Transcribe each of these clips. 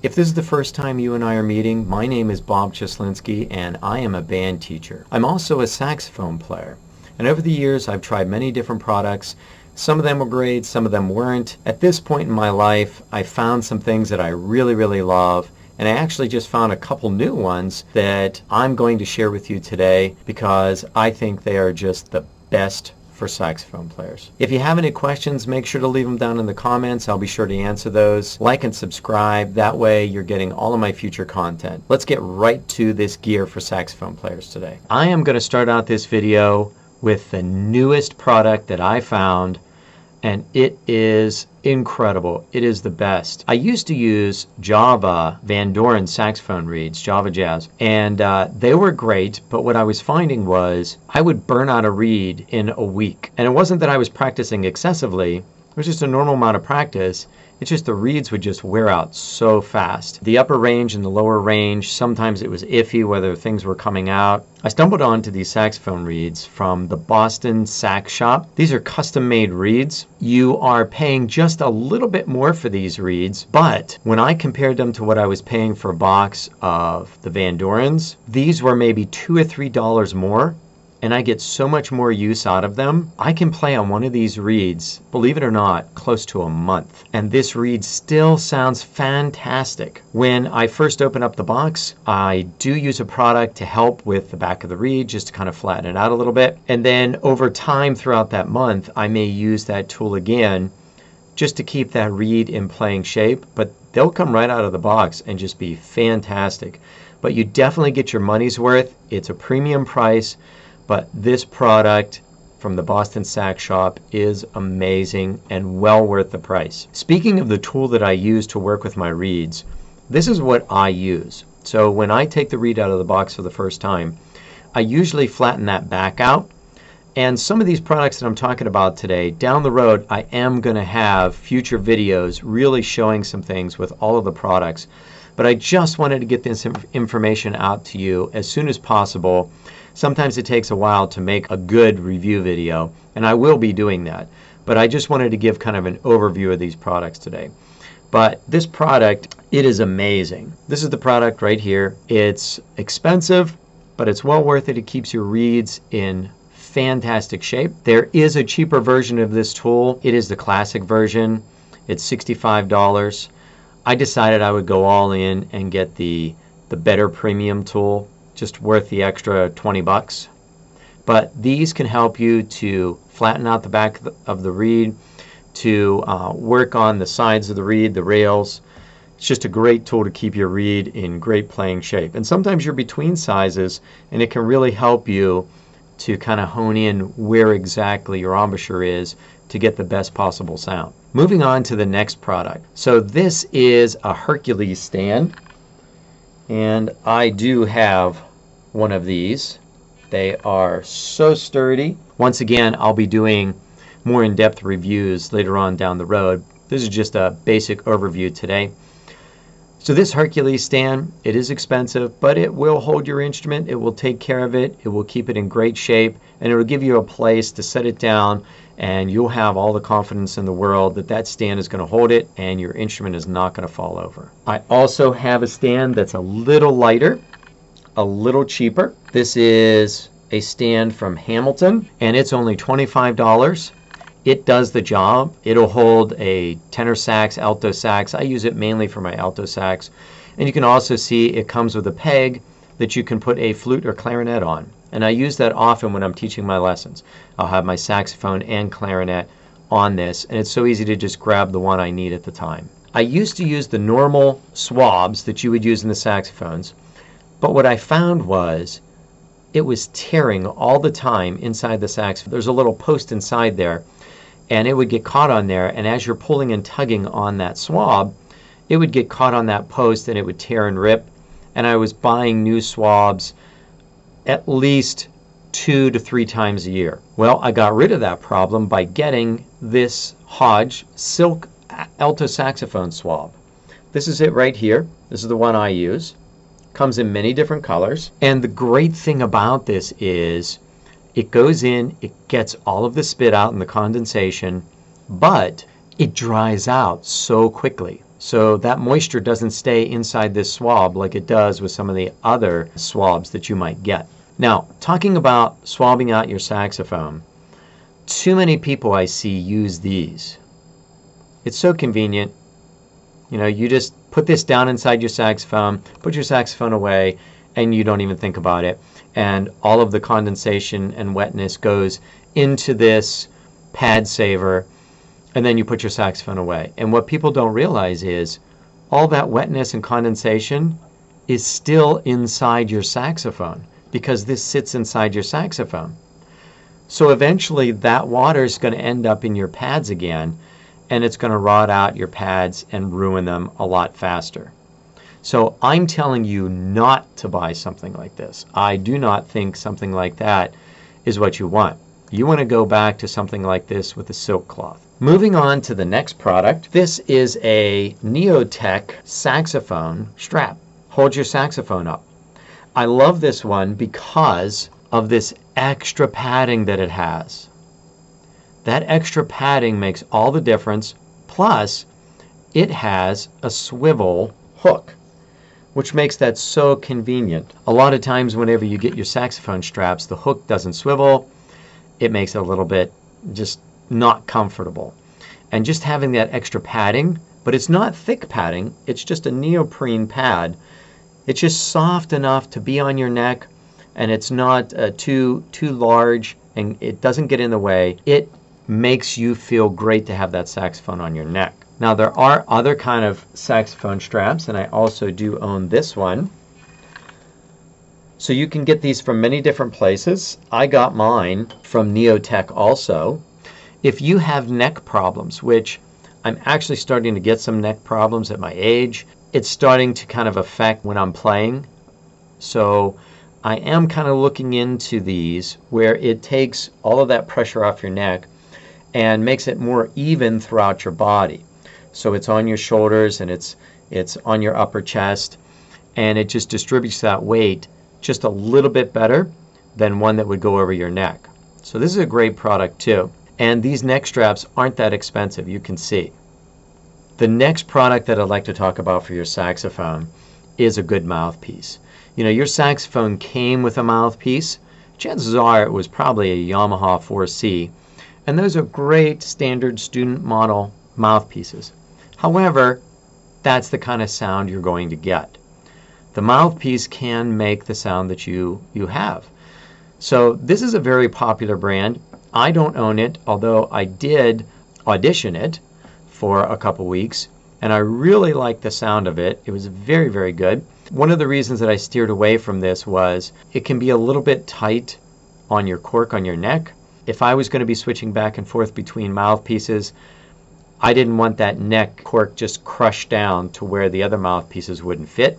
If this is the first time you and I are meeting, my name is Bob Cieslinski and I am a band teacher. I'm also a saxophone player. And over the years I've tried many different products. Some of them were great, some of them weren't. At this point in my life, I found some things that I really love. And I actually just found a couple new ones that I'm going to share with you today because I think they are just the best for saxophone players. If you have any questions, make sure to leave them down in the comments. I'll be sure to answer those. Like and subscribe. That way you're getting all of my future content. Let's get right to this gear for saxophone players today. I am going to start out this video with the newest product that I found, and it is incredible. It is the best. I used to use Java Van Doren saxophone reeds, Java Jazz, and they were great, but what I was finding was I would burn out a reed in a week. And it wasn't that I was practicing excessively, it was just a normal amount of practice. It's just the reeds would just wear out so fast. The upper range and the lower range, sometimes it was iffy whether things were coming out. I stumbled onto these saxophone reeds from the Boston Sax Shop. These are custom-made reeds. You are paying just a little bit more for these reeds, but when I compared them to what I was paying for a box of the Van Dorens, these were maybe $2 or $3 more. And I get so much more use out of them. I can play on one of these reeds, believe it or not, close to a month. And this reed still sounds fantastic. When I first open up the box, I do use a product to help with the back of the reed, just to kind of flatten it out a little bit. And then over time throughout that month, I may use that tool again just to keep that reed in playing shape. But they'll come right out of the box and just be fantastic. But you definitely get your money's worth. It's a premium price. But this product from the Boston Sax Shop is amazing and well worth the price. Speaking of the tool that I use to work with my reeds, this is what I use. So when I take the reed out of the box for the first time, I usually flatten that back out. And some of these products that I'm talking about today, down the road, I am going to have future videos really showing some things with all of the products. But I just wanted to get this information out to you as soon as possible. Sometimes it takes a while to make a good review video, and I will be doing that. But I just wanted to give kind of an overview of these products today. But this product, it is amazing. This is the product right here. It's expensive, but it's well worth it. It keeps your reeds in fantastic shape. There is a cheaper version of this tool. It is the classic version. It's $65. I decided I would go all in and get the better premium tool, just worth the extra 20 bucks. But these can help you to flatten out the back of the reed, to work on the sides of the reed, the rails. It's just a great tool to keep your reed in great playing shape. And sometimes you're between sizes, and it can really help you to kind of hone in where exactly your embouchure is to get the best possible sound. Moving on to the next product. So this is a Hercules stand, and I do have one of these. They are so sturdy. Once again, I'll be doing more in-depth reviews later on down the road. This is just a basic overview today. So this Hercules stand, it is expensive, but it will hold your instrument. It will take care of it. It will keep it in great shape, and it will give you a place to set it down, and you'll have all the confidence in the world that that stand is going to hold it and your instrument is not going to fall over. I also have a stand that's a little lighter, a little cheaper. This is a stand from Hamilton, and it's only $25. It does the job. It'll hold a tenor sax, alto sax. I use it mainly for my alto sax. And you can also see it comes with a peg that you can put a flute or clarinet on. And I use that often when I'm teaching my lessons. I'll have my saxophone and clarinet on this, and it's so easy to just grab the one I need at the time. I used to use the normal swabs that you would use in the saxophones, but what I found was it was tearing all the time inside the saxophone. There's a little post inside there, and it would get caught on there, and as you're pulling and tugging on that swab, it would get caught on that post and it would tear and rip. And I was buying new swabs at least 2 to 3 times a year. Well, I got rid of that problem by getting this Hodge silk alto saxophone swab. This is it right here. This is the one I use. Comes in many different colors. And the great thing about this is it goes in, it gets all of the spit out and the condensation, but it dries out so quickly. So that moisture doesn't stay inside this swab like it does with some of the other swabs that you might get. Now, talking about swabbing out your saxophone, too many people I see use these. It's so convenient. You know, you just put this down inside your saxophone, put your saxophone away, and you don't even think about it. And all of the condensation and wetness goes into this pad saver, and then you put your saxophone away. And what people don't realize is all that wetness and condensation is still inside your saxophone because this sits inside your saxophone. So eventually that water is going to end up in your pads again, and it's going to rot out your pads and ruin them a lot faster. So I'm telling you not to buy something like this. I do not think something like that is what you want. You want to go back to something like this with a silk cloth. Moving on to the next product. This is a Neotech saxophone strap. Hold your saxophone up. I love this one because of this extra padding that it has. That extra padding makes all the difference. Plus, it has a swivel hook, which makes that so convenient. A lot of times whenever you get your saxophone straps, the hook doesn't swivel. It makes it a little bit just not comfortable. And just having that extra padding, but it's not thick padding, it's just a neoprene pad. It's just soft enough to be on your neck, and it's not too large, and it doesn't get in the way. It makes you feel great to have that saxophone on your neck. Now there are other kind of saxophone straps, and I also do own this one. So you can get these from many different places. I got mine from Neotech also. If you have neck problems, which I'm actually starting to get some neck problems at my age, it's starting to kind of affect when I'm playing. So I am kind of looking into these where it takes all of that pressure off your neck and makes it more even throughout your body. So it's on your shoulders and it's on your upper chest, and it just distributes that weight just a little bit better than one that would go over your neck. So this is a great product too. And these neck straps aren't that expensive, you can see. The next product that I'd like to talk about for your saxophone is a good mouthpiece. You know, your saxophone came with a mouthpiece. Chances are it was probably a Yamaha 4C. And those are great standard student model mouthpieces. However, that's the kind of sound you're going to get. The mouthpiece can make the sound that you have. So this is a very popular brand. I don't own it, although I did audition it for a couple weeks, and I really liked the sound of it. It was very, very good. One of the reasons that I steered away from this was it can be a little bit tight on your cork on your neck. If I was going to be switching back and forth between mouthpieces, I didn't want that neck cork just crushed down to where the other mouthpieces wouldn't fit.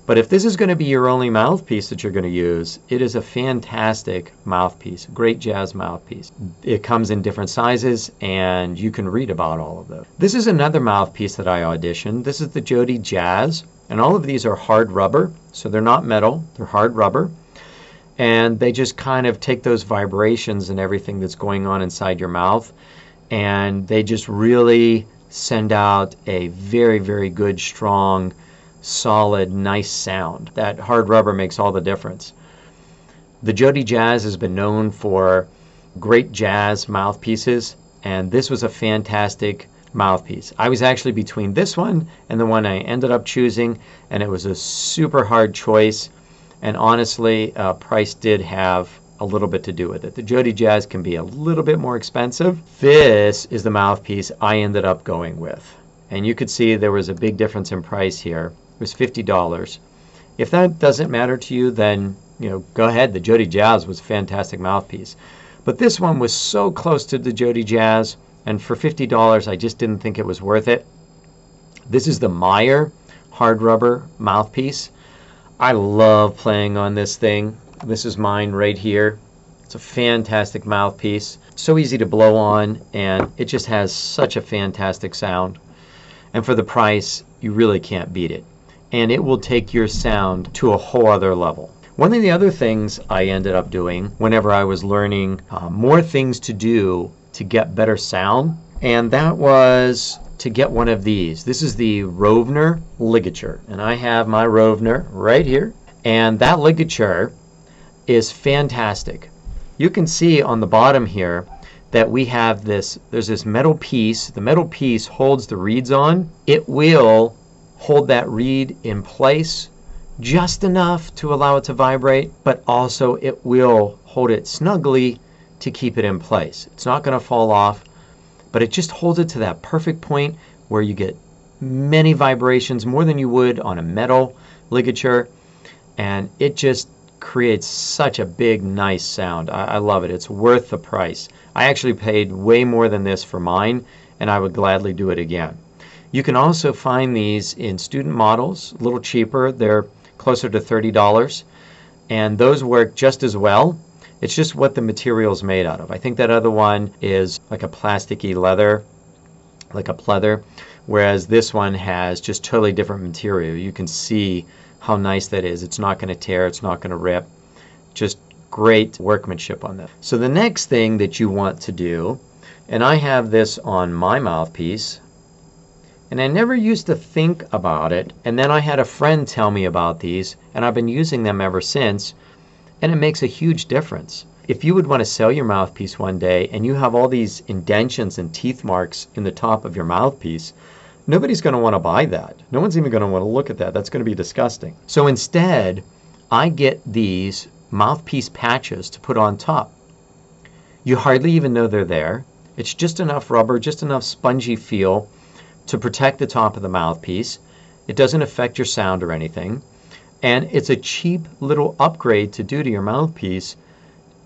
But if this is going to be your only mouthpiece that you're going to use, it is a fantastic mouthpiece, great jazz mouthpiece. It comes in different sizes, and you can read about all of those. This is another mouthpiece that I auditioned. This is the Jody Jazz, and all of these are hard rubber, so they're not metal, they're hard rubber. And they just kind of take those vibrations and everything that's going on inside your mouth, and they just really send out a very, very good, strong, solid, nice sound. That hard rubber makes all the difference. The Jody Jazz has been known for great jazz mouthpieces, and this was a fantastic mouthpiece. I was actually between this one and the one I ended up choosing, and it was a super hard choice, and honestly, price did have a little bit to do with it. The Jody Jazz can be a little bit more expensive. This is the mouthpiece I ended up going with, and you could see there was a big difference in price here. It was $50. If that doesn't matter to you, then go ahead. The Jody Jazz was a fantastic mouthpiece. But this one was so close to the Jody Jazz, and for $50, I just didn't think it was worth it. This is the Meyer hard rubber mouthpiece. I love playing on this thing. This is mine right here. It's a fantastic mouthpiece. So easy to blow on, and it just has such a fantastic sound. And for the price, you really can't beat it. And it will take your sound to a whole other level. One of the other things I ended up doing whenever I was learning more things to do to get better sound, and that was to get one of these. This is the Rovner Ligature, and I have my Rovner right here, and that ligature is fantastic. You can see on the bottom here that we have this, there's this metal piece. The metal piece holds the reeds on. It will hold that reed in place just enough to allow it to vibrate, but also it will hold it snugly to keep it in place. It's not going to fall off, but it just holds it to that perfect point where you get many vibrations, more than you would on a metal ligature, and it just creates such a big, nice sound. I love it. It's worth the price. I actually paid way more than this for mine, and I would gladly do it again. You can also find these in student models, a little cheaper. They're closer to $30, and those work just as well. It's just what the material is made out of. I think that other one is like a plasticky leather, like a pleather, whereas this one has just totally different material. You can see how nice that is. It's not going to tear, it's not going to rip. Just great workmanship on that. So the next thing that you want to do, and I have this on my mouthpiece, and I never used to think about it, and then I had a friend tell me about these, and I've been using them ever since, and it makes a huge difference. If you would want to sell your mouthpiece one day and you have all these indentions and teeth marks in the top of your mouthpiece, nobody's going to want to buy that. No one's even going to want to look at that. That's going to be disgusting. So instead, I get these mouthpiece patches to put on top. You hardly even know they're there. It's just enough rubber, just enough spongy feel to protect the top of the mouthpiece. It doesn't affect your sound or anything. And it's a cheap little upgrade to do to your mouthpiece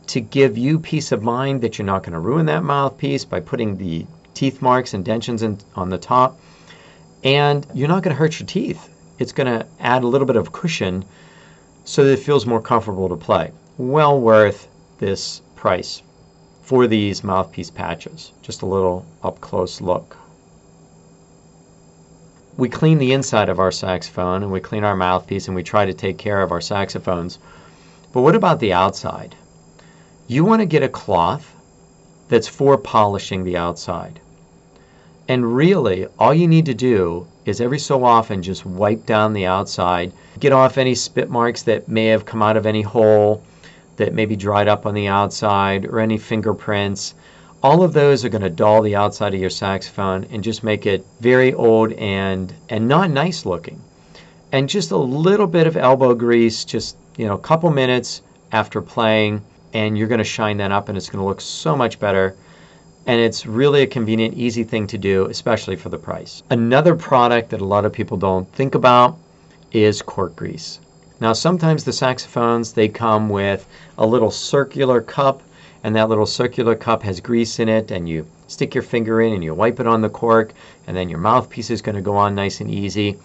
to give you peace of mind that you're not going to ruin that mouthpiece by putting the teeth marks and indentions on the top. And you're not going to hurt your teeth. It's going to add a little bit of cushion so that it feels more comfortable to play. Well worth this price for these mouthpiece patches. Just a little up close look. We clean the inside of our saxophone and we clean our mouthpiece and we try to take care of our saxophones. But what about the outside? You want to get a cloth that's for polishing the outside. And really, all you need to do is every so often just wipe down the outside, get off any spit marks that may have come out of any hole that may be dried up on the outside, or any fingerprints. All of those are going to dull the outside of your saxophone and just make it very old and not nice looking. And just a little bit of elbow grease, just a couple minutes after playing, and you're going to shine that up and it's going to look so much better. And it's really a convenient, easy thing to do, especially for the price. Another product that a lot of people don't think about is Cork Grease. Now sometimes the saxophones, they come with a little circular cup, and that little circular cup has grease in it, and you stick your finger in and you wipe it on the cork, and then your mouthpiece is going to go on nice and easy.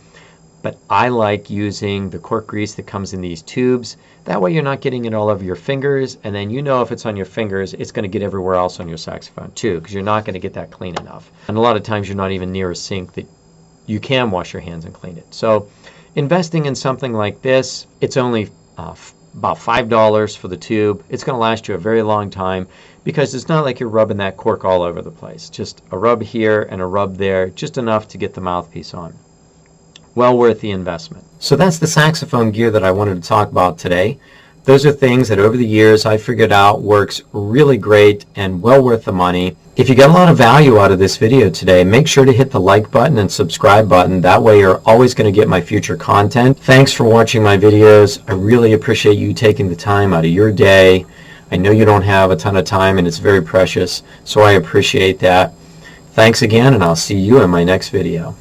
But I like using the cork grease that comes in these tubes. That way you're not getting it all over your fingers, and then if it's on your fingers, it's going to get everywhere else on your saxophone too, because you're not going to get that clean enough. And a lot of times you're not even near a sink that you can wash your hands and clean it. So investing in something like this, it's only about $5 for the tube. It's going to last you a very long time because it's not like you're rubbing that cork all over the place. Just a rub here and a rub there, just enough to get the mouthpiece on. Well worth the investment. So that's the saxophone gear that I wanted to talk about today. Those are things that over the years I figured out works really great and well worth the money. If you got a lot of value out of this video today, make sure to hit the like button and subscribe button. That way you're always going to get my future content. Thanks for watching my videos. I really appreciate you taking the time out of your day. I know you don't have a ton of time and it's very precious, so I appreciate that. Thanks again, and I'll see you in my next video.